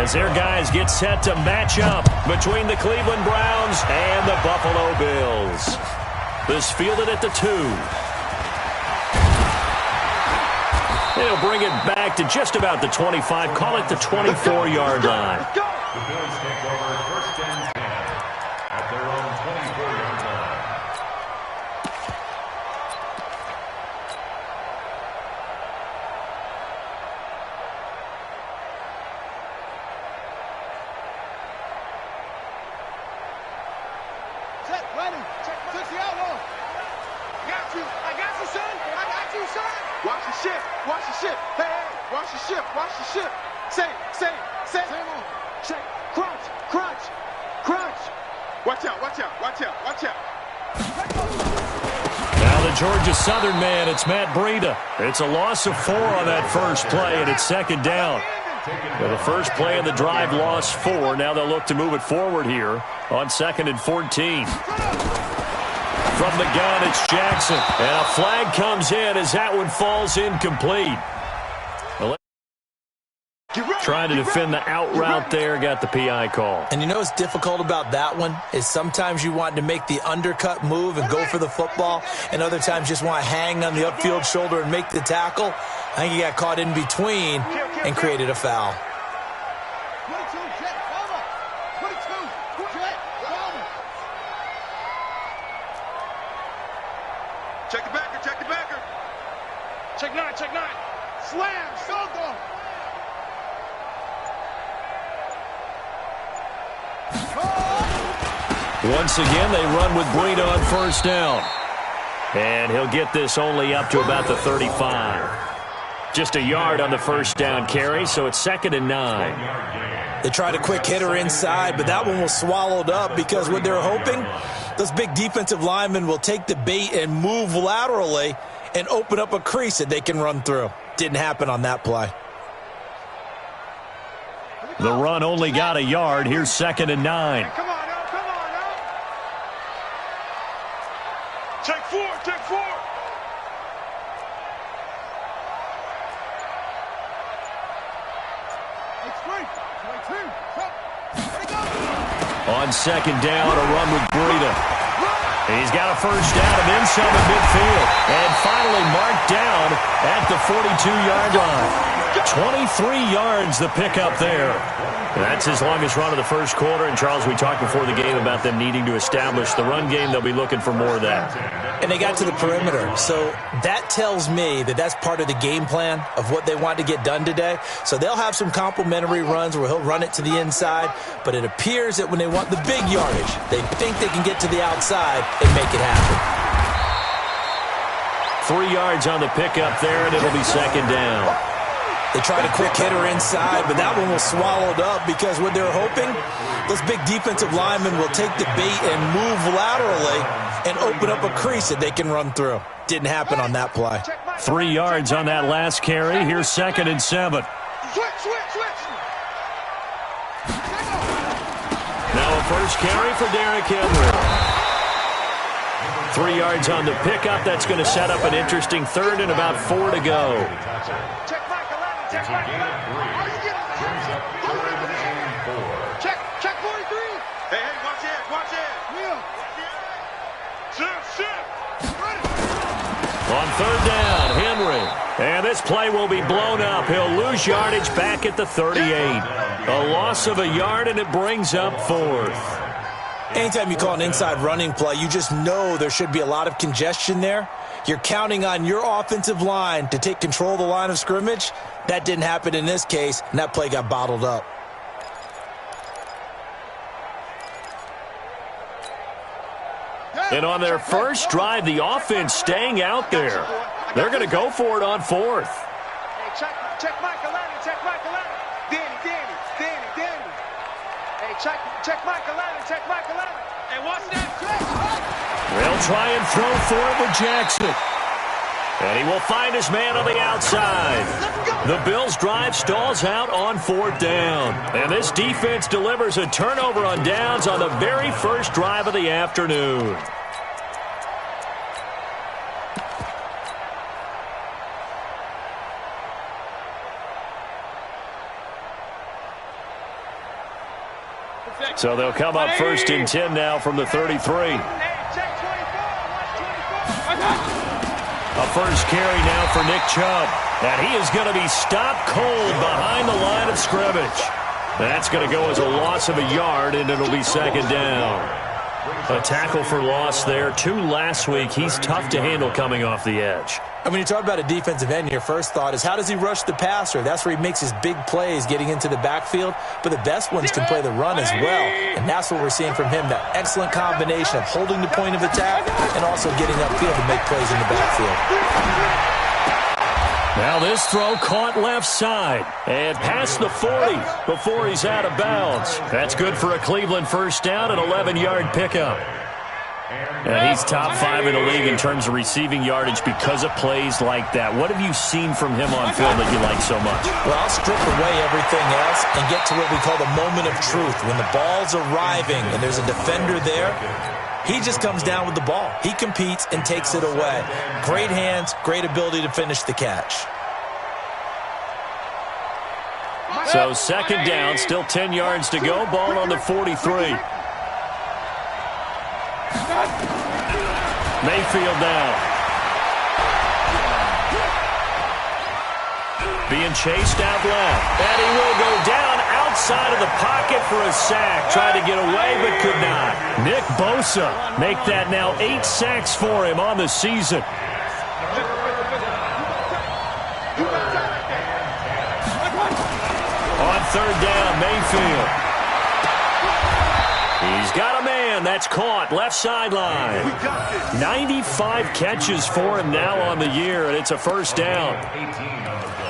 as their guys get set to match up between the Cleveland Browns and the Buffalo Bills. This fielded at the 2. They'll bring it back to just about the 25, call it the 24-yard line. The Bills take over first and 10 at their own 24-yard line. Check, running. Check the outlaw. I got you, son. I got you, son. Watch the ship. Watch the ship. Hey, hey. Watch the ship. Watch the ship. Say. Same on. Check. Crunch. Watch out. Now the Georgia Southern man, it's Matt Breida. It's a loss of 4 on that first play, and it's second down. Well, the first play of the drive lost 4. Now they'll look to move it forward here on 2nd and 14. From the gun, it's Jackson. And a flag comes in as that one falls incomplete. Trying to defend the out route there, got the PI call. And you know what's difficult about that one is sometimes you want to make the undercut move and go for the football, and other times just want to hang on the upfield shoulder and make the tackle. I think he got caught in between and created a foul. Check the backer. Check 9. Slam, Sogo. Once again, they run with Breida on first down. And he'll get this only up to about the 35. Just a yard on the first down carry, so it's 2nd and 9. They tried a quick hitter inside, but that one was swallowed up because what they're hoping, those big defensive linemen will take the bait and move laterally and open up a crease that they can run through. Didn't happen on that play. The run only got a yard. Here's 2nd and 9. Come on now. Check 4. On 2nd down, a run with Breida. He's got a first down and then some in midfield. And finally marked down at the 42-yard line. 23 yards the pickup there. That's his longest run of the first quarter. And, Charles, we talked before the game about them needing to establish the run game. They'll be looking for more of that. And they got to the perimeter. So that tells me that that's part of the game plan of what they want to get done today. So they'll have some complimentary runs where he'll run it to the inside. But it appears that when they want the big yardage, they think they can get to the outside and make it happen. 3 yards on the pickup there, and it'll be 2nd down. They tried a quick hitter inside, but that one was swallowed up because what they're hoping, those big defensive linemen will take the bait and move laterally and open up a crease that they can run through. Didn't happen on that play. 3 yards on that last carry. Here's 2nd and 7. Switch. Now a first carry for Derrick Henry. 3 yards on the pickup. That's going to set up an interesting 3rd and about 4 to go. Check 43. Hey, watch it. On 3rd down, Henry. And this play will be blown up. He'll lose yardage back at the 38. A loss of a yard, and it brings up 4th. Anytime you call an inside running play, you just know there should be a lot of congestion there. You're counting on your offensive line to take control of the line of scrimmage. That didn't happen in this case, and that play got bottled up. And on their first drive, the offense staying out there. They're going to go for it on 4th. Hey, check Michael Allen. Danny. Hey, check Michael Allen. Hey, watch that. They'll try and throw for it with Jackson. And he will find his man on the outside. The Bills' drive stalls out on 4th down. And this defense delivers a turnover on downs on the very first drive of the afternoon. So they'll come up 1st and 10 now from the 33. A first carry now for Nick Chubb. And he is going to be stopped cold behind the line of scrimmage. That's going to go as a loss of a yard, and it'll be 2nd down. A tackle for loss there. 2 last week. He's tough to handle coming off the edge. And when you talk about a defensive end, your first thought is, how does he rush the passer? That's where he makes his big plays getting into the backfield. But the best ones can play the run as well. And that's what we're seeing from him, that excellent combination of holding the point of attack and also getting upfield to make plays in the backfield. Now this throw caught left side and past the 40 before he's out of bounds. That's good for a Cleveland first down, an 11-yard pickup. And he's top 5 in the league in terms of receiving yardage because of plays like that. What have you seen from him on film that you like so much? Well, I'll strip away everything else and get to what we call the moment of truth. When the ball's arriving and there's a defender there, he just comes down with the ball. He competes and takes it away. Great hands, great ability to finish the catch. So 2nd down, still 10 yards to go. Ball on the 43. Mayfield now. Being chased out left. And he will go down outside of the pocket for a sack. Tried to get away but could not. Nick Bosa make that now 8 sacks for him on the season. On 3rd down, Mayfield. He's got a man. That's caught. Left sideline. 95 catches for him now on the year, and it's a first down.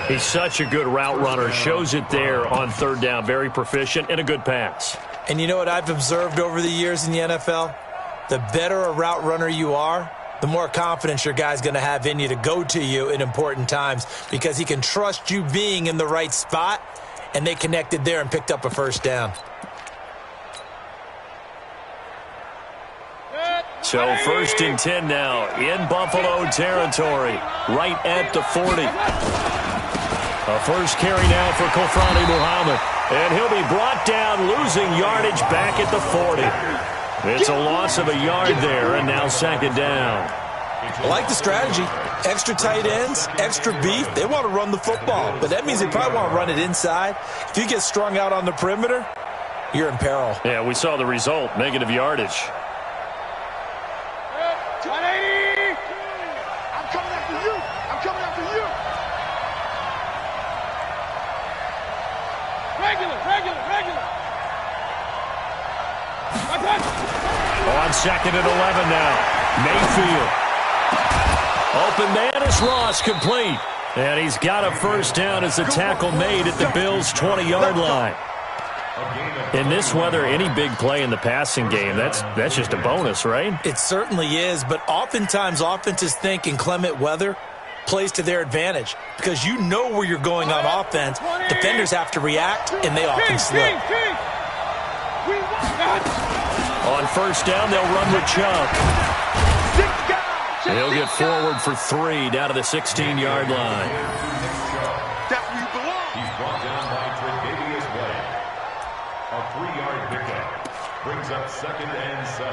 He's such a good route runner. Shows it there on 3rd down. Very proficient and a good pass. And you know what I've observed over the years in the NFL? The better a route runner you are, the more confidence your guy's going to have in you to go to you in important times because he can trust you being in the right spot, and they connected there and picked up a first down. So 1st and 10 now in Buffalo territory, right at the 40. A first carry now for Kofrani Muhammad. And he'll be brought down, losing yardage back at the 40. It's a loss of a yard there, and now 2nd down. I like the strategy. Extra tight ends, extra beef. They want to run the football, but that means they probably want to run it inside. If you get strung out on the perimeter, you're in peril. Yeah, we saw the result, negative yardage. 180! I'm coming after you! I'm coming after you! Regular! On 2nd and 11 now. Mayfield. Open man is Ross, complete. And he's got a first down as the tackle made at the Bills' 20-yard line. In this weather, any big play in the passing game, that's just a bonus, right? It certainly is, but oftentimes offenses think inclement weather plays to their advantage because you know where you're going on offense. Defenders have to react, and they often slip. On first down, they'll run with Chubb. He'll get forward for 3 down to the 16-yard line. That's where you belong. He's brought down by Tre'Davious White. A 3-yard pickup brings up 2nd and 7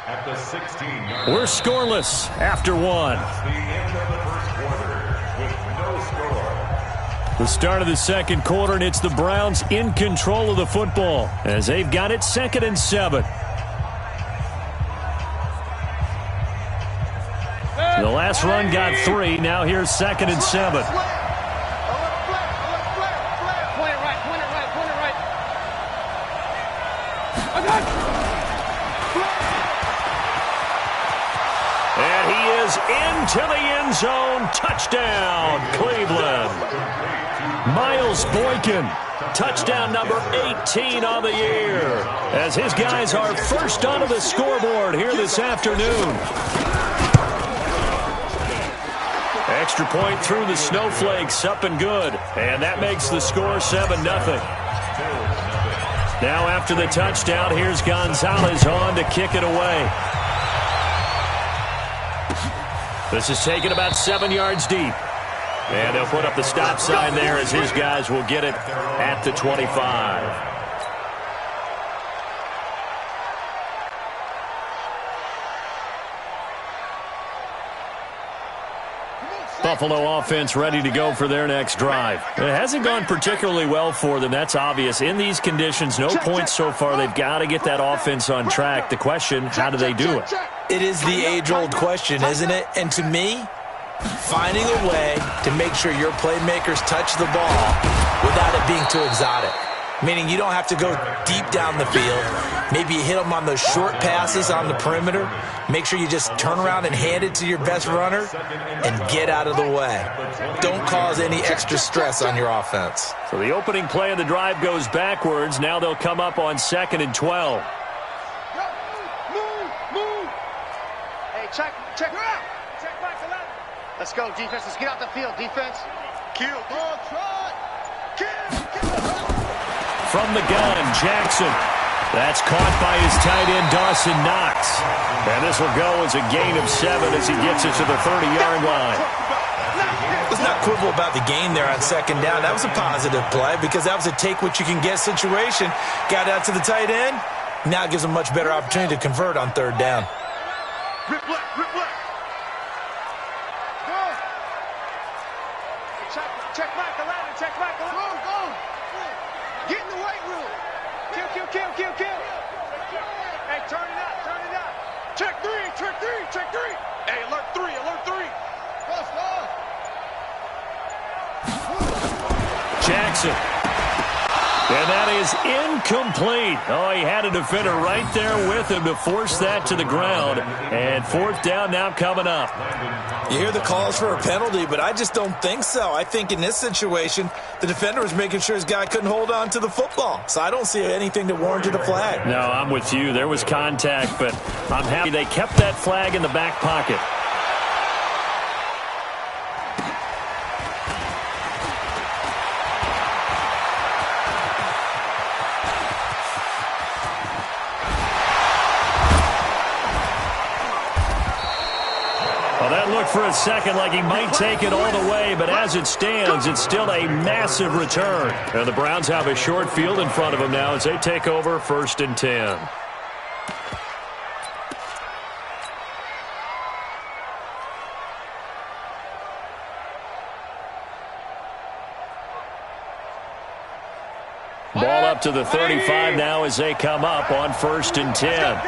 at the 16-yard line. We're scoreless after 1. That's the end of the first quarter with no score. The start of the 2nd quarter, and it's the Browns in control of the football as they've got it 2nd and 7. The last run got 3. Now here's 2nd and 7. Point it right. And he is into the end zone. Touchdown, Cleveland. Miles Boykin, touchdown number 18 on the year, as his guys are first onto the scoreboard here this afternoon. Extra point through the snowflakes, up and good. And that makes the score 7-0. Now after the touchdown, here's Gonzalez on to kick it away. This is taken about 7 yards deep. And they'll put up the stop sign there as his guys will get it at the 25. Buffalo offense ready to go for their next drive. It hasn't gone particularly well for them. That's obvious. In these conditions, no points so far. They've got to get that offense on track. The question, how do they do it? It is the age-old question, isn't it? And to me, finding a way to make sure your playmakers touch the ball without it being too exotic. Meaning you don't have to go deep down the field. Maybe you hit them on those short passes on the perimeter. Make sure you just turn around and hand it to your best runner and get out of the way. Don't cause any extra stress on your offense. So the opening play of the drive goes backwards. Now they'll come up on 2nd and 12. Move. Hey, check back 11. Let's go, defense. Let's get out the field, defense. Kill. From the gun, Jackson. That's caught by his tight end, Dawson Knox. And this will go as a gain of 7 as he gets it to the 30-yard line. Let's not quibble about the gain there on 2nd down. That was a positive play because that was a take-what-you-can-get situation. Got out to the tight end. Now it gives him a much better opportunity to convert on 3rd down. Rip left. Go. Check back 11. Go. Get in the weight room. Kill. Hey, turn it up. Check three. Hey, alert three. Let's go. Jackson. And that is incomplete. Oh, he had a defender right there with him to force that to the ground. And 4th down now coming up. You hear the calls for a penalty, but I just don't think so. I think in this situation, the defender was making sure his guy couldn't hold on to the football. So I don't see anything that warranted a flag. No, I'm with you. There was contact, but I'm happy they kept that flag in the back pocket. That looked for a second like he might take it all the way, but as it stands, it's still a massive return. And the Browns have a short field in front of them now as they take over 1st and 10. Ball up to the 35 now as they come up on 1st and 10.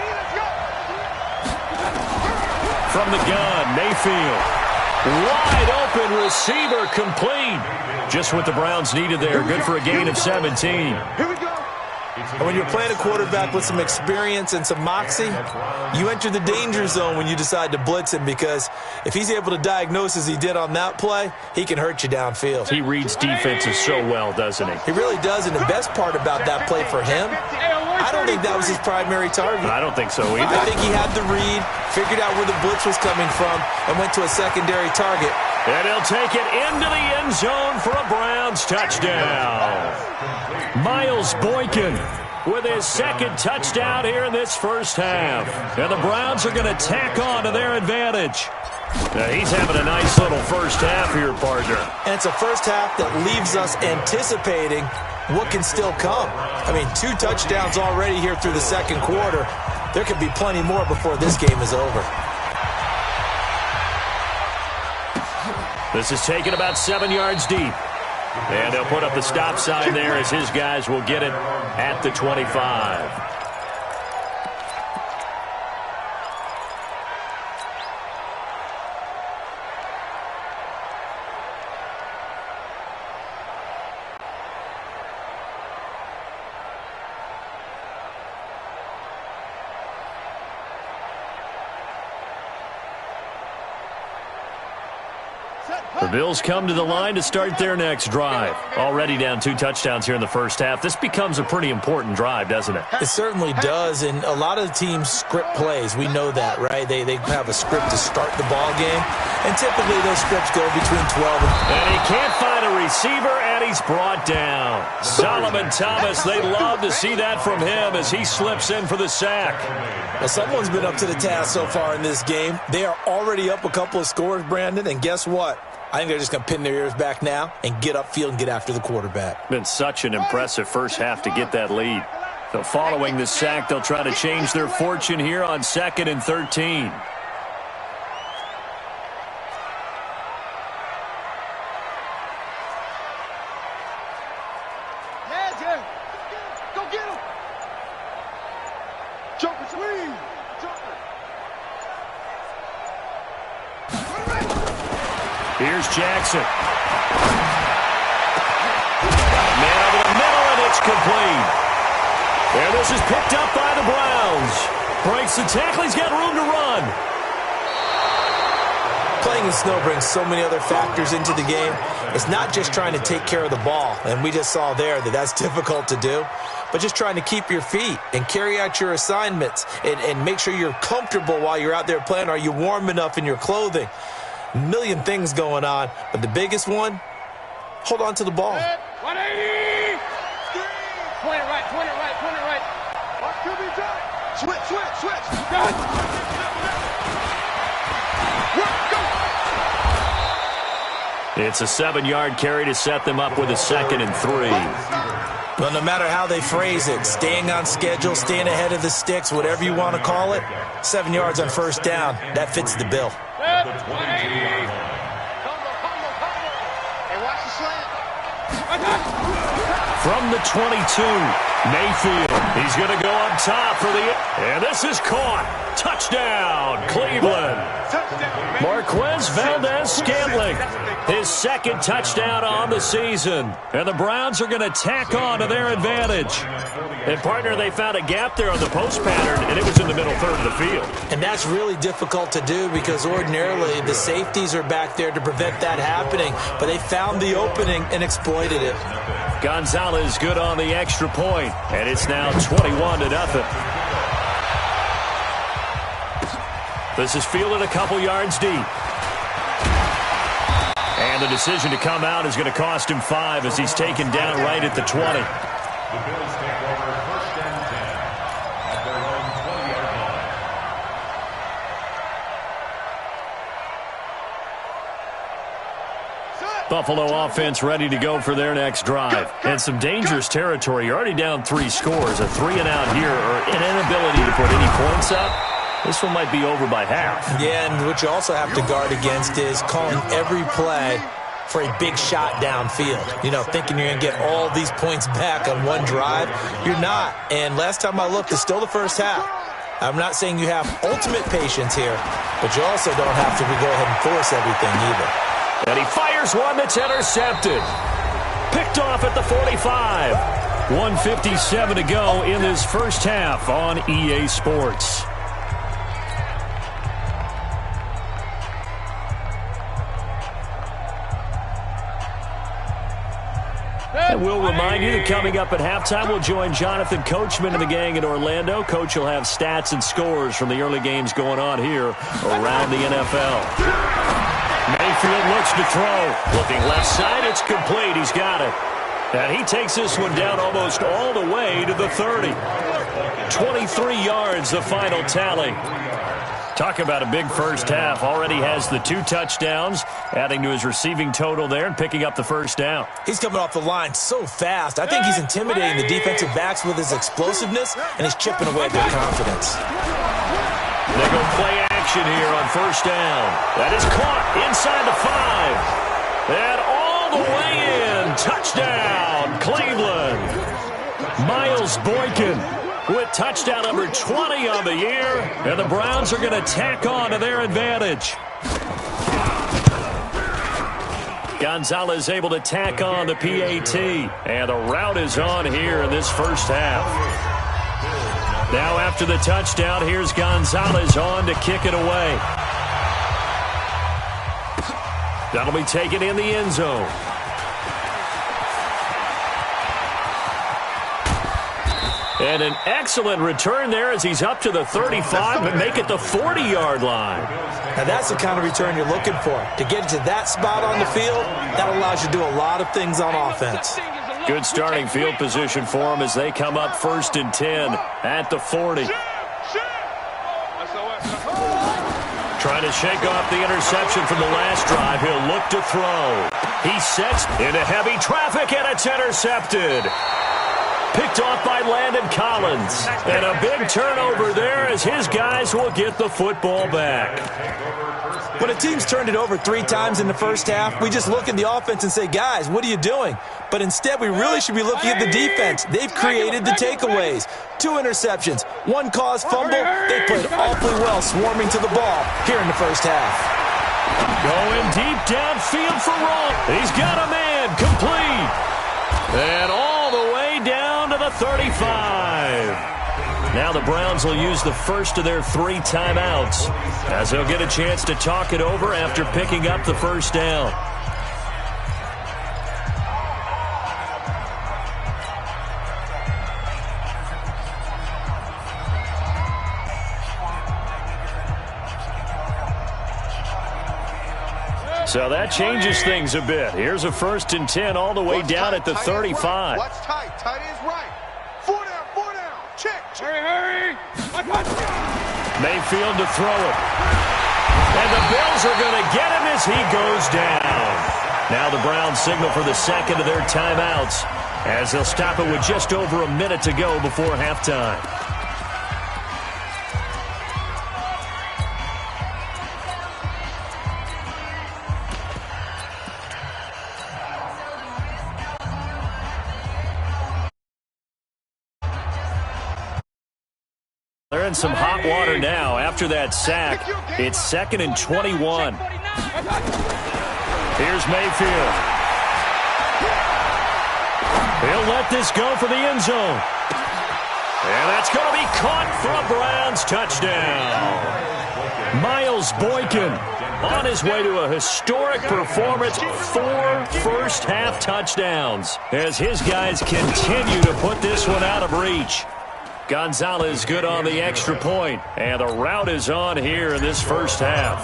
From the gun, Mayfield. Wide open receiver complete. Just what the Browns needed there. Good for a gain of 17. Here we go. And when you're playing a quarterback with some experience and some moxie, you enter the danger zone when you decide to blitz him because if he's able to diagnose as he did on that play, he can hurt you downfield. He reads defenses so well, doesn't he? He really does, and the best part about that play for him, I don't think that was his primary target. I don't think so either. I think he had the read, figured out where the blitz was coming from, and went to a secondary target. And he'll take it into the end zone for a Browns touchdown. Miles Boykin with his 2nd touchdown here in this first half. And the Browns are going to tack on to their advantage. Now he's having a nice little first half here, partner. And it's a first half that leaves us anticipating what can still come. I mean, 2 touchdowns already here through the 2nd quarter. There could be plenty more before this game is over. This is taken about 7 yards deep. And they'll put up the stop sign there as his guys will get it at the 25. The Bills come to the line to start their next drive. Already down 2 touchdowns here in the first half. This becomes a pretty important drive, doesn't it? It certainly does, and a lot of the teams script plays. We know that, right? They have a script to start the ball game, and typically those scripts go between 12 and he can't find a receiver, and he's brought down. Solomon Thomas, they love to see that from him as he slips in for the sack. Well, someone's been up to the task so far in this game. They are already up a couple of scores, Brandon, and guess what? I think they're just going to pin their ears back now and get upfield and get after the quarterback. Been such an impressive first half to get that lead. So following the sack, they'll try to change their fortune here on 2nd and 13. Joker swing. Joker. Here's Jackson. Man over the middle, and it's complete. And this is picked up by the Browns. Breaks the tackle. He's got room to run. Playing in snow brings so many other factors into the game. It's not just trying to take care of the ball, and we just saw there that that's difficult to do, but just trying to keep your feet and carry out your assignments and make sure you're comfortable while you're out there playing. Are you warm enough in your clothing? A million things going on, but the biggest one, hold on to the ball. 180. 20 right, 20 right, 20 right. What could be done? Switch. Done. It's a 7-yard carry to set them up with a 2nd and 3. Well, no matter how they phrase it, staying on schedule, staying ahead of the sticks, whatever you want to call it, 7 yards on first down, that fits the bill. Hey, watch the slant. From the 22, Mayfield. He's going to go up top for the... And this is caught. Touchdown, Cleveland. Marquez Valdez-Scantling, his 2nd touchdown on the season. And the Browns are going to tack on to their advantage. And, partner, they found a gap there on the post pattern, and it was in the middle third of the field. And that's really difficult to do because ordinarily the safeties are back there to prevent that happening. But they found the opening and exploited it. Gonzalez good on the extra point, and it's now 21-0. This is fielded a couple yards deep. And the decision to come out is going to cost him 5 as he's taken down right at the 20. The Bills take over 1st and 10 at their own 20-yard line. Buffalo offense ready to go for their next drive. And some dangerous territory. You're already down 3 scores. A 3-and-out here or an inability to put any points up. This one might be over by half. Yeah, and what you also have to guard against is calling every play for a big shot downfield. You know, thinking you're going to get all these points back on one drive. You're not. And last time I looked, it's still the first half. I'm not saying you have ultimate patience here, but you also don't have to go ahead and force everything either. And he fires one that's intercepted. Picked off at the 45. 1:57 to go in this first half on EA Sports. And we'll remind you that coming up at halftime, we'll join Jonathan Coachman and the gang in Orlando. Coach will have stats and scores from the early games going on here around the NFL. Mayfield looks to throw. Looking left side, it's complete. He's got it. And he takes this one down almost all the way to the 30. 23 yards, the final tally. Talk about a big first half. Already has the 2 touchdowns, adding to his receiving total there and picking up the first down. He's coming off the line so fast. I think he's intimidating the defensive backs with his explosiveness, and he's chipping away at their confidence. They go play action here on first down. That is caught inside the 5. And all the way in. Touchdown, Cleveland. Miles Boykin with touchdown number 20 on the year, and the Browns are going to tack on to their advantage. Gonzalez able to tack on the PAT, and the route is on here in this first half. Now after the touchdown, here's Gonzalez on to kick it away. That'll be taken in the end zone. And an excellent return there as he's up to the 35 and make it the 40-yard line. Now that's the kind of return you're looking for. To get to that spot on the field, that allows you to do a lot of things on offense. Good starting field position for him as they come up 1st and 10 at the 40. Trying to shake off the interception from the last drive. He'll look to throw. He sets into heavy traffic, and it's intercepted. Picked off by Landon Collins. And a big turnover there as his guys will get the football back. When a team's turned it over 3 times in the first half, we just look at the offense and say, guys, what are you doing? But instead, we really should be looking at the defense. They've created the takeaways. 2 interceptions, 1 caused fumble. They played awfully well swarming to the ball here in the first half. Going deep downfield for Roll. He's got a man complete. And all the way down to the 35. Now the Browns will use the first of their 3 timeouts as they'll get a chance to talk it over after picking up the first down. So that changes things a bit. Here's a 1st and 10 all the way down at the 35. Watch tight. Tight is right. 4 down. Check. Hurry. Mayfield to throw it. And the Bills are going to get him as he goes down. Now the Browns signal for the second of their timeouts as they'll stop it with just over a minute to go before halftime. They're in some hot water now after that sack. It's 2nd and 21. Here's Mayfield. He'll let this go for the end zone. And that's going to be caught for a Browns touchdown. Miles Boykin on his way to a historic performance. 4 first-half touchdowns as his guys continue to put this one out of reach. Gonzalez good on the extra point, and the route is on here in this first half.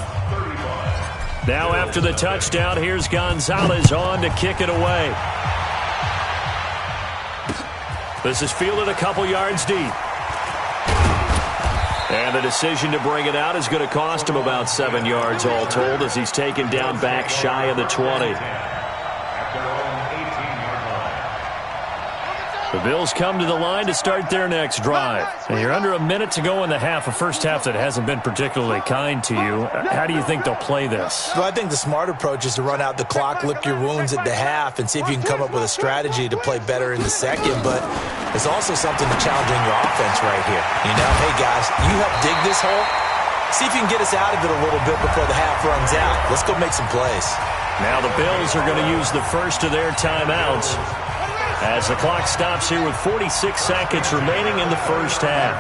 Now after the touchdown, here's Gonzalez on to kick it away. This is fielded a couple yards deep. And the decision to bring it out is going to cost him about 7 yards all told as he's taken down back shy of the 20. The Bills come to the line to start their next drive. And you're under a minute to go in the half, a first half that hasn't been particularly kind to you. How do you think they'll play this? Well, I think the smart approach is to run out the clock, lick your wounds at the half, and see if you can come up with a strategy to play better in the second. But there's also something to challenging your offense right here. You know, hey, guys, you help dig this hole. See if you can get us out of it a little bit before the half runs out. Let's go make some plays. Now the Bills are going to use the first of their timeouts as the clock stops here with 46 seconds remaining in the first half.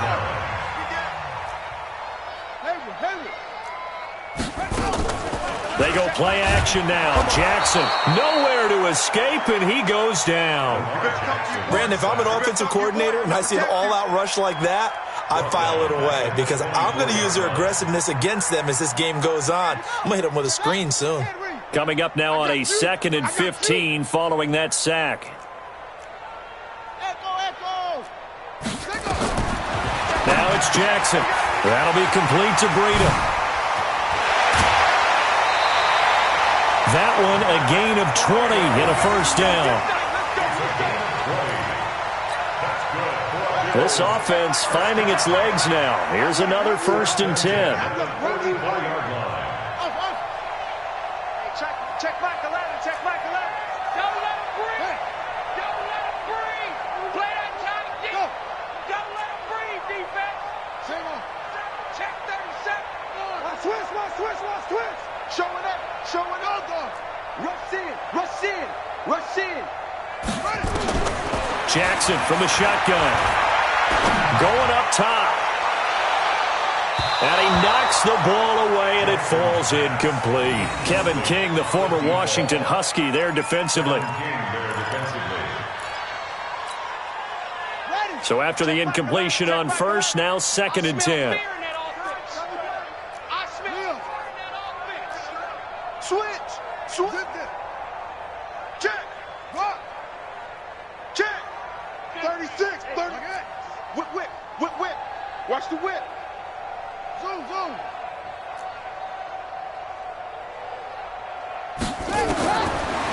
They go play action now. Jackson nowhere to escape, and he goes down. Brandon, if I'm an offensive coordinator and I see an all-out rush like that, I file it away because I'm going to use their aggressiveness against them as this game goes on. I'm going to hit them with a screen soon. Coming up now on a 2nd and 15 following that sack. Now it's Jackson. That'll be complete to Breida. That one a gain of 20 in a first down. This offense finding its legs now. Here's another 1st and 10. Check back the ladder. Check back the ladder. Don't let him breathe. Don't let him breathe. Play that tight deep. Don't let him breathe, defense. Check 37. Switch. Showing up. Rush in. Jackson from the shotgun. Going up top. And he knocks the ball away, and it falls incomplete. Kevin King, the former Washington Husky, there defensively. So after the incompletion on first, now 2nd and 10. Switch. Check. 36. 30. Whip. Watch the whip. Zoom.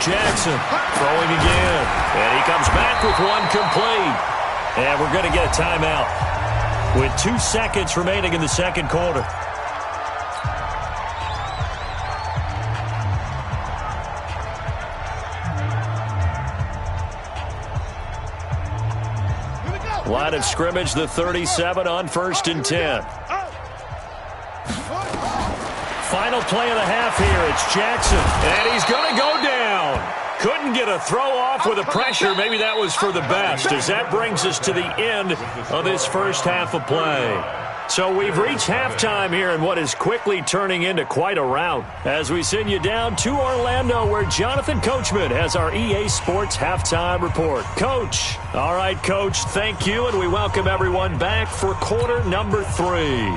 Jackson throwing again. And he comes back with one complete. And we're going to get a timeout with 2 seconds remaining in the second quarter. Line of scrimmage, the 37 on 1st and 10. Final play of the half here. It's Jackson, and he's going to go down. Couldn't get a throw off with the pressure. Maybe that was for the best, as that brings us to the end of this first half of play. So we've reached halftime here in what is quickly turning into quite a rout, as we send you down to Orlando, where Jonathan Coachman has our EA Sports halftime report. Coach. All right, Coach, thank you, and we welcome everyone back for quarter number 3.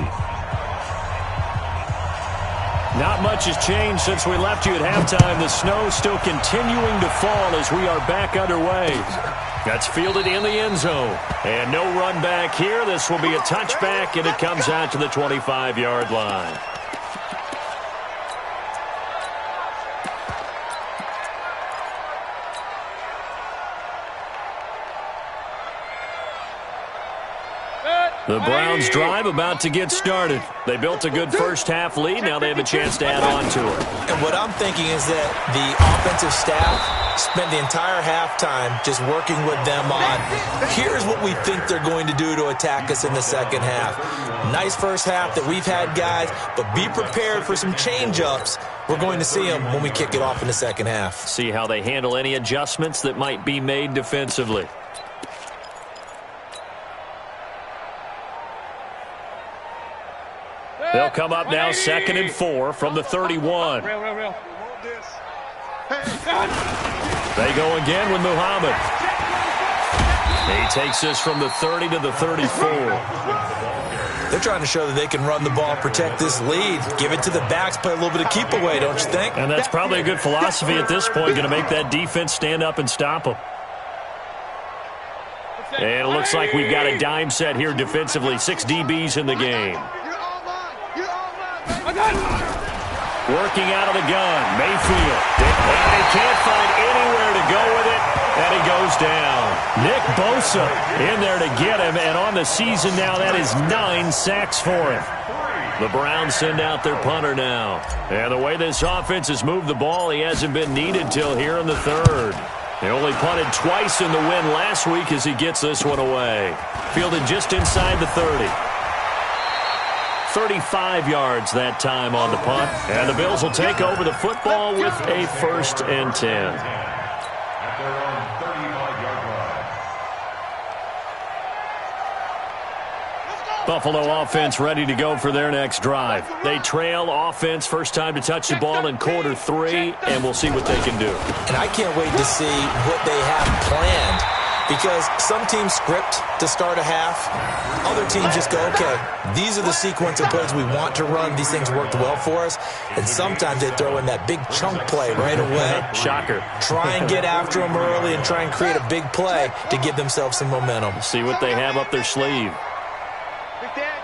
Not much has changed since we left you at halftime. The snow still continuing to fall as we are back underway. That's fielded in the end zone. And no run back here. This will be a touchback, and it comes out to the 25-yard line. The Browns drive about to get started. They built a good first-half lead. Now they have a chance to add on to it. And what I'm thinking is that the offensive staff spent the entire halftime just working with them on, here's what we think they're going to do to attack us in the second half. Nice first half that we've had, guys, but be prepared for some change-ups. We're going to see them when we kick it off in the second half. See how they handle any adjustments that might be made defensively. They'll come up now 2nd and 4 from the 31. They go again with Muhammad. He takes this from the 30 to the 34. They're trying to show that they can run the ball, protect this lead, give it to the backs, play a little bit of keep away, don't you think? And that's probably a good philosophy at this point, going to make that defense stand up and stop them. And it looks like we've got a dime set here defensively. 6 DBs in the game. Working out of the gun, Mayfield. And he can't find anywhere to go with it, and he goes down. Nick Bosa in there to get him, and on the season now, that is 9 sacks for him. The Browns send out their punter now. And the way this offense has moved the ball, he hasn't been needed till here in the 3rd. He only punted twice in the win last week as he gets this one away. Fielded just inside the 30. 35 yards that time on the punt. And the Bills will take over the football with a 1st and 10. At their own 35-yard line. Buffalo offense ready to go for their next drive. They trail offense, first time to touch the ball in quarter 3, and we'll see what they can do. And I can't wait to see what they have planned, because some teams script to start a half. Other teams just go, okay, these are the sequence of plays we want to run. These things worked well for us. And sometimes they throw in that big chunk play right away. Shocker. Try and get after them early and try and create a big play to give themselves some momentum. See what they have up their sleeve. Quick edge.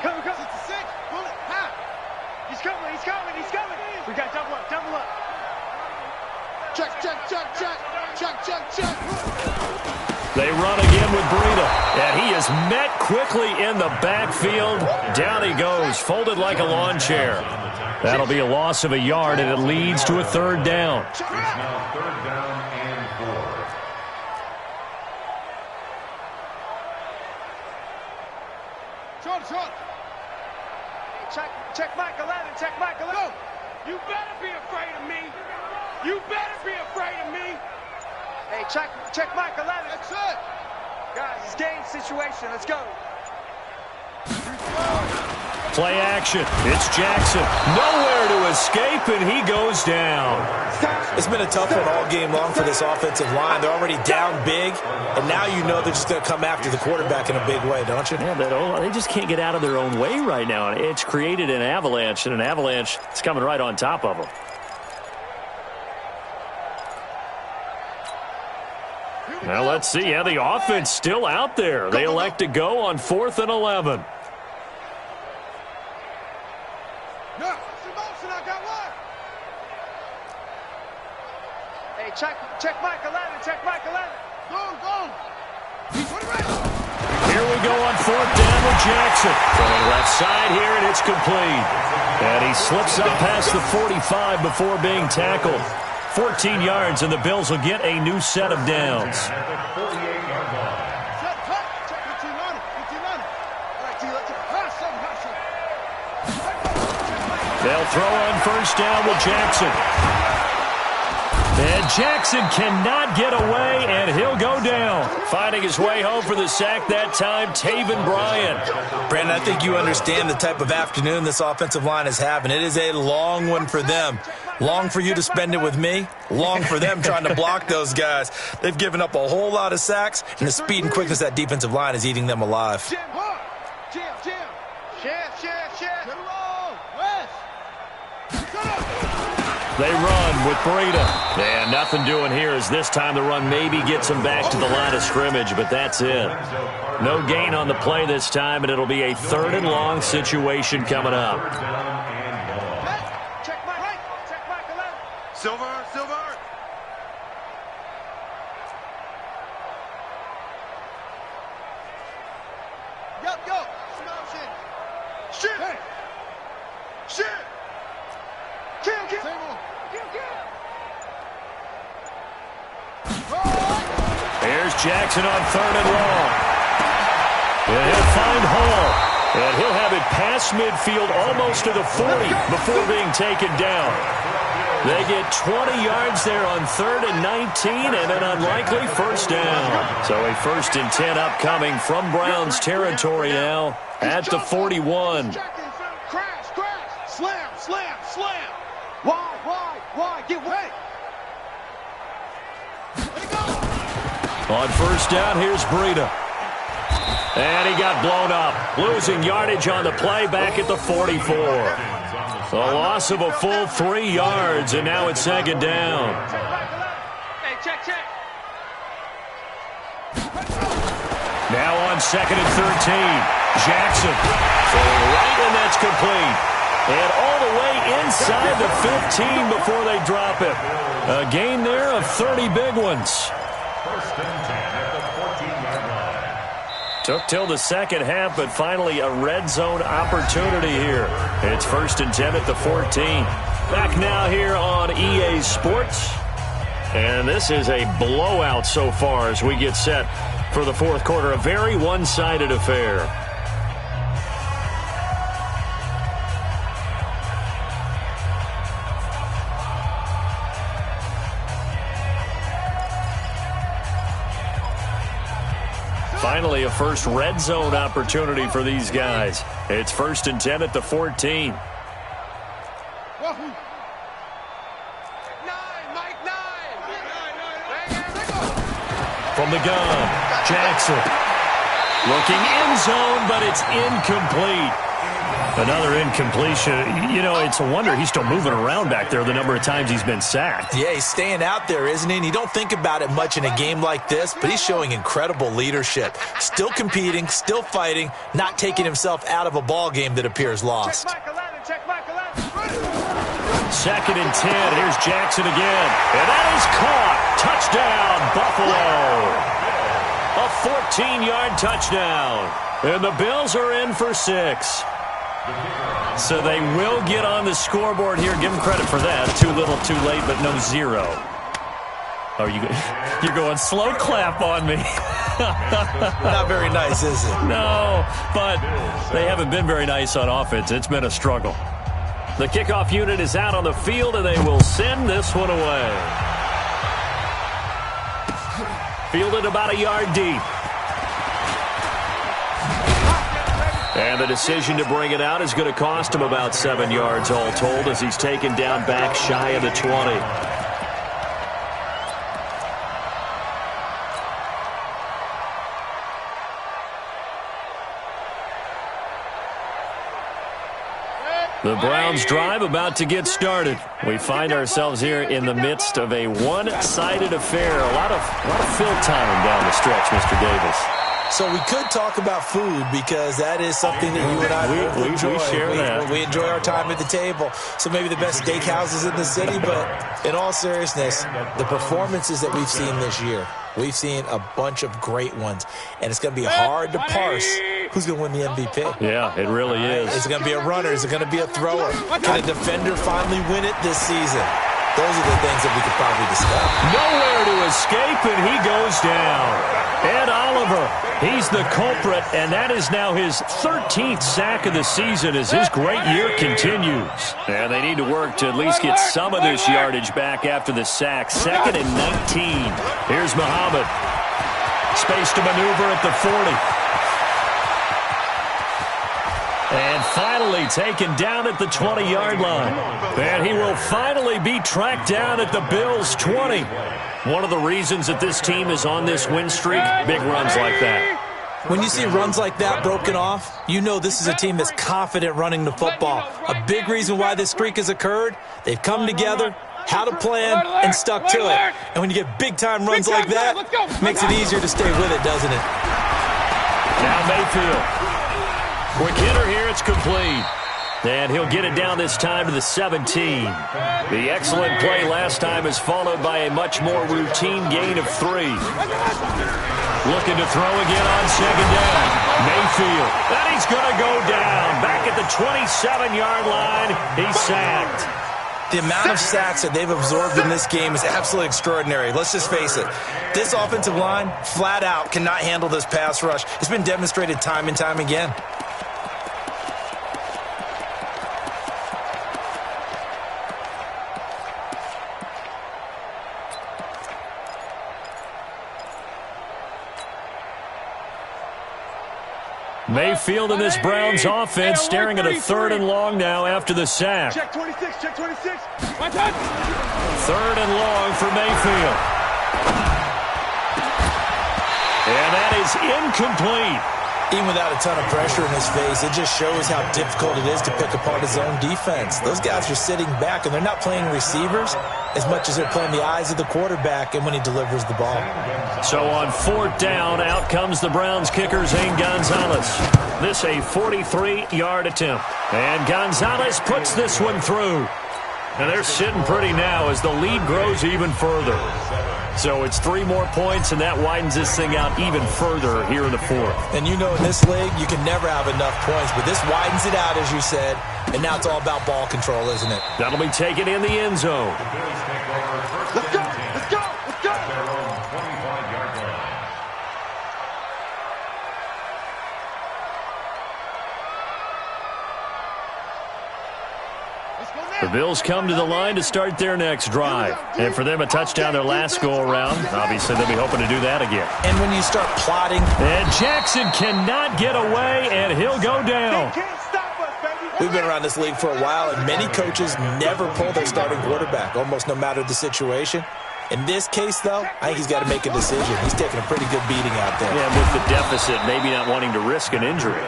Come. 66. Pull it. Ha. He's coming. We got double up. Check. They run again with Breida, and he is met quickly in the backfield. Down he goes, folded like a lawn chair. That'll be a loss of a yard, and it leads to a 3rd down. It's now 3rd down and 4. Short. Check Mike 11. Go. You better be afraid of me. Hey, check Mike 11. That's it. Guys, it's game situation. Let's go. Play action. It's Jackson. Nowhere to escape, and he goes down. It's been a tough one all game long for this offensive line. They're already down big, and now you know they're just going to come after the quarterback in a big way, don't you? Yeah, they just can't get out of their own way right now. It's created an avalanche, and an avalanche is coming right on top of them. Now let's see. Yeah, the offense still out there. They elect to go on 4th and 11. I got one. Hey, check Mike 11. Go. Here we go on 4th down with Jackson. Throwing left side here, and it's complete. And he slips up past the 45 before being tackled. 14 yards, and the Bills will get a new set of downs. They'll throw on 1st down with Jackson. And Jackson cannot get away, and he'll go down. Finding his way home for the sack that time, Taven Bryan. Brandon, I think you understand the type of afternoon this offensive line is having. It is a long one for them. Long for you to spend it with me. Long for them trying to block those guys. They've given up a whole lot of sacks, and the speed and quickness of that defensive line is eating them alive. They run with Breida. And nothing doing here as this time the run maybe gets them back to the line of scrimmage, but that's it. No gain on the play this time, and it'll be a 3rd and long situation coming up. Check my right. Check my left. Silver. Yo. Shit. Hey. Shit. Kill. Here's Jackson on 3rd and long. And he'll find Hall. And he'll have it past midfield almost to the 40 before being taken down. They get 20 yards there on 3rd and 19 and an unlikely 1st down. So a 1st and 10 upcoming from Browns territory now at the 41. Crash. Slam. Why? Get away. On 1st down, here's Breida. And he got blown up. Losing yardage on the play back at the 44. A loss of a full 3 yards, and now it's 2nd down. Hey, check. Now on 2nd and 13. Jackson throwing right, and that's complete. And all the way inside the 15 before they drop it. A gain there of 30 big ones. 1st and 10 at the 14-yard line. Took till the second half, but finally a red zone opportunity here. It's 1st and 10 at the 14. Back now here on EA Sports. And this is a blowout so far as we get set for the 4th quarter. A very one-sided affair. Finally, a first red zone opportunity for these guys. It's 1st and 10 at the 14. From the gun, Jackson. Looking end zone, but it's incomplete. Another incompletion. You know, it's a wonder he's still moving around back there the number of times he's been sacked. Yeah, he's staying out there, isn't he? And you don't think about it much in a game like this, but he's showing incredible leadership. Still competing, still fighting, not taking himself out of a ball game that appears lost. 2nd and 10. Here's Jackson again. And that is caught. Touchdown, Buffalo. A 14-yard touchdown. And the Bills are in for 6. So they will get on the scoreboard here. Give them credit for that. Too little, too late, but no 0. Oh, you're going slow clap on me. Not very nice, is it? No, but they haven't been very nice on offense. It's been a struggle. The kickoff unit is out on the field, and they will send this one away. Fielded about a yard deep. And the decision to bring it out is going to cost him about 7 yards all told as he's taken down back shy of the 20. The Browns drive about to get started. We find ourselves here in the midst of a one-sided affair. A lot of fill time down the stretch, Mr. Davis. So we could talk about food because that is something that you and I both enjoy. We share that. We enjoy our time at the table. So maybe the best steakhouses in the city, but in all seriousness, the performances that we've seen this year, we've seen a bunch of great ones, and it's going to be hard to parse who's going to win the MVP. Yeah, it really is. Is it going to be a runner? Is it going to be a thrower? Can a defender finally win it this season? Those are the things that we could probably discuss. Nowhere to escape, and he goes down. Ed Oliver, he's the culprit, and that is now his 13th sack of the season as his great year continues. And they need to work to at least get some of this yardage back after the sack. 2nd and 19. Here's Muhammad. Space to maneuver at the 40. And finally taken down at the 20-yard line. And he will finally be tracked down at the Bills' 20. One of the reasons that this team is on this win streak, big runs like that. When you see runs like that broken off, you know this is a team that's confident running the football. A big reason why this streak has occurred, they've come together, had a plan, and stuck to it. And when you get big-time runs like that, it makes it easier to stay with it, doesn't it? Now Mayfield. Quick hitter here, it's complete. And he'll get it down this time to the 17. The excellent play last time is followed by a much more routine gain of 3. Looking to throw again on 2nd down. Mayfield. And he's going to go down. Back at the 27-yard line, he's sacked. The amount of sacks that they've absorbed in this game is absolutely extraordinary. Let's just face it. This offensive line, flat out, cannot handle this pass rush. It's been demonstrated time and time again. Mayfield in this Browns offense staring at a 3rd and long now after the sack. Check 26, check 26. 3rd and long for Mayfield. And that is incomplete. Even without a ton of pressure in his face, it just shows how difficult it is to pick apart his own defense. Those guys are sitting back, and they're not playing receivers as much as they're playing the eyes of the quarterback and when he delivers the ball. So on 4th down, out comes the Browns kicker, Zane Gonzalez. This a 43-yard attempt. And Gonzalez puts this one through. And they're sitting pretty now as the lead grows even further. So it's 3 more points, and that widens this thing out even further here in the 4th. And you know in this league, you can never have enough points, but this widens it out, as you said, and now it's all about ball control, isn't it? That'll be taken in the end zone. Let's go, let's go, let's go. Their own 25-yard line. The Bills come to the line to start their next drive. And for them, a touchdown their last go-around. Obviously, they'll be hoping to do that again. And when you start plotting... And Jackson cannot get away, and he'll go down. Can't stop us, baby. We've been around this league for a while, and many coaches never pull their starting quarterback, almost no matter the situation. In this case, though, I think he's got to make a decision. He's taking a pretty good beating out there. Yeah, with the deficit, maybe not wanting to risk an injury.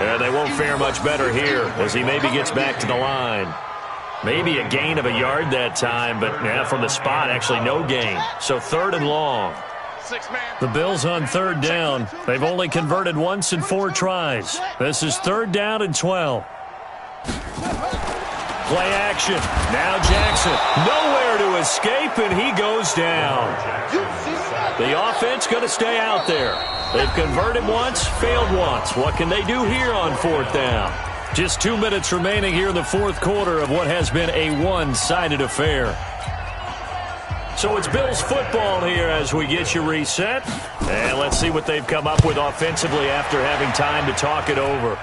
And they won't fare much better here as he maybe gets back to the line. Maybe a gain of a yard that time, but yeah, from the spot, actually no gain. So 3rd and long. The Bills on 3rd down. They've only converted once in 4 tries. This is 3rd down and 12. Play action. Now Jackson. Nowhere to escape, and he goes down. The offense going to stay out there. They've converted once, failed once. What can they do here on 4th down? Just 2 minutes remaining here in the 4th quarter of what has been a one-sided affair. So it's Bills football here as we get you reset. And let's see what they've come up with offensively after having time to talk it over.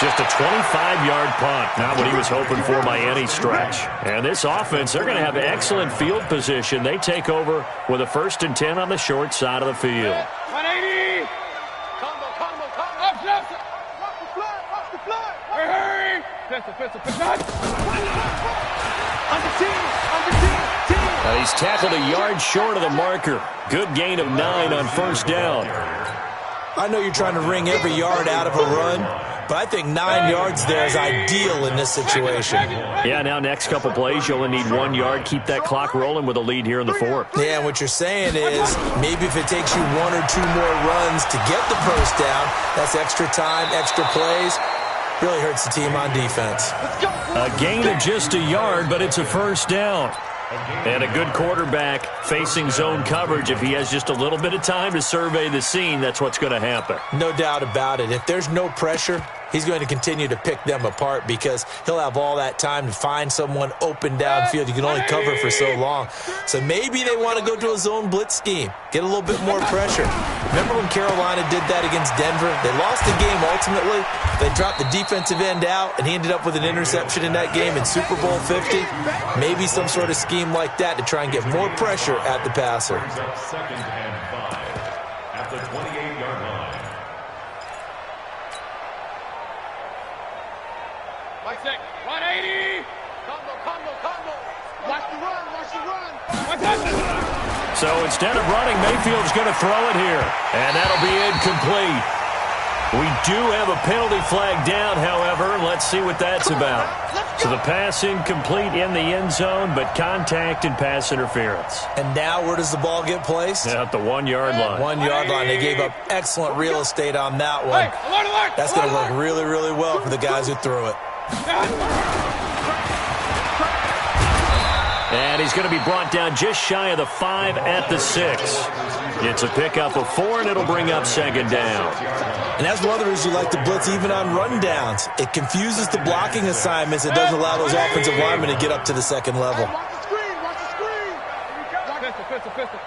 Just a 25-yard punt. Not what he was hoping for by any stretch. And this offense, they're going to have excellent field position. They take over with a 1st and 10 on the short side of the field. 180. Combo. Up. Watch the flood. Hurry. Under 10. He's tackled a yard short of the marker. Good gain of 9 on 1st down. I know you're trying to wring every yard out of a run, But I think 9 yards there is ideal in this situation. Yeah, now next couple plays, you only need 1 yard. Keep that clock rolling with a lead here in the fourth. Yeah, and what you're saying is maybe if it takes you 1 or 2 more runs to get the first down, that's extra time, extra plays. Really hurts the team on defense. A gain of just a yard, but it's a first down. And a good quarterback facing zone coverage. If he has just a little bit of time to survey the scene, that's what's going to happen. No doubt about it. If there's no pressure, he's going to continue to pick them apart because he'll have all that time to find someone open downfield. You can only cover for so long. So maybe they want to go to a zone blitz scheme, get a little bit more pressure. Remember when Carolina did that against Denver? They lost the game ultimately. They dropped the defensive end out, and he ended up with an interception in that game in Super Bowl 50. Maybe some sort of scheme like that to try and get more pressure at the passer. Second and 5 at the 28-yard line. Mike check. 180. Combo. Watch the run. So instead of running, Mayfield's going to throw it here. And that'll be incomplete. We do have a penalty flag down, however. Let's see what that's about. So the pass incomplete in the end zone, but contact and pass interference. And now where does the ball get placed? At the 1 yard line. 1 yard line. They gave up excellent real estate on that one. That's going to work really, really well for the guys who threw it. And he's going to be brought down just shy of the 5 at the 6. It's a pickup of 4, and it'll bring up second down. And that's one of the reasons you like to blitz even on rundowns. It confuses the blocking assignments. It doesn't allow those offensive linemen to get up to the second level. Watch the screen. Pistol.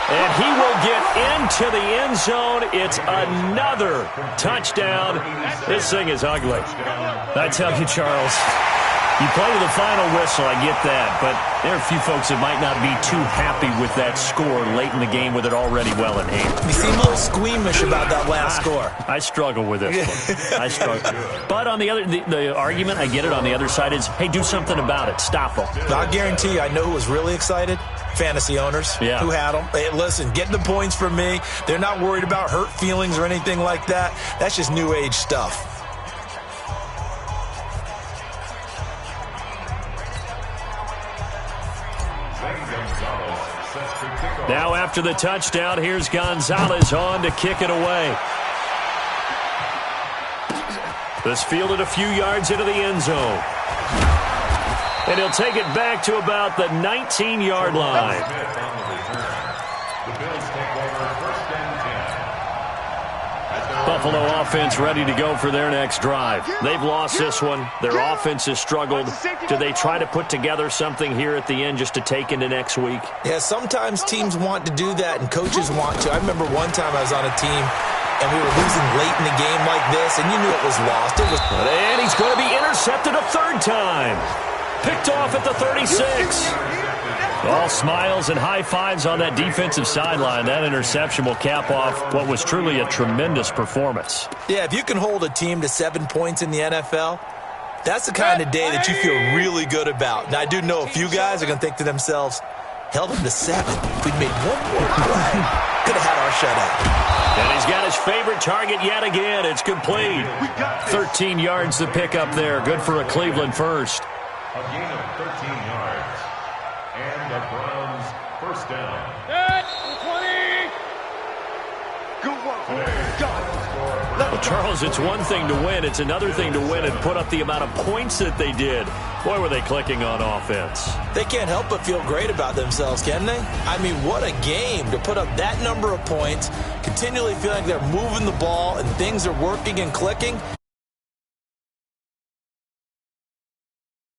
And he will get into the end zone. It's another touchdown. This thing is ugly. I tell you, Charles, you play to the final whistle, I get that, but there are a few folks that might not be too happy with that score late in the game with it already well in hand. You seem a little squeamish about that last score. I struggle with this one. I struggle. But on the other, the argument, I get it, on the other side is, hey, do something about it. Stop them. I guarantee you, I know who was really excited. Fantasy owners who had them. Hey, listen, get the points from me. They're not worried about hurt feelings or anything like that. That's just new age stuff. Now after the touchdown, here's Gonzalez on to kick it away. This fielded a few yards into the end zone. And he'll take it back to about the 19-yard line. Buffalo offense ready to go for their next drive. They've lost this one. Their offense has struggled. Do they try to put together something here at the end just to take into next week? Yeah, sometimes teams want to do that and coaches want to. I remember one time I was on a team and we were losing late in the game like this, and you knew it was lost. And he's going to be intercepted a third time. Picked off at the 36. All smiles and high fives on that defensive sideline. That interception will cap off what was truly a tremendous performance. Yeah, if you can hold a team to 7 points in the NFL, that's the kind of day that you feel really good about. And I do know a few guys are going to think to themselves, held them to 7. If we'd made one more play, could have had our shutout. And he's got his favorite target yet again. It's complete. 13 yards to pick up there. Good for a Cleveland first. A gain of 13 yards. And the Browns first down. 20. Good work. Well, Charles, it's one thing to win. It's another thing to win and put up the amount of points that they did. Boy, were they clicking on offense. They can't help but feel great about themselves, can they? I mean, what a game to put up that number of points, continually feeling like they're moving the ball and things are working and clicking.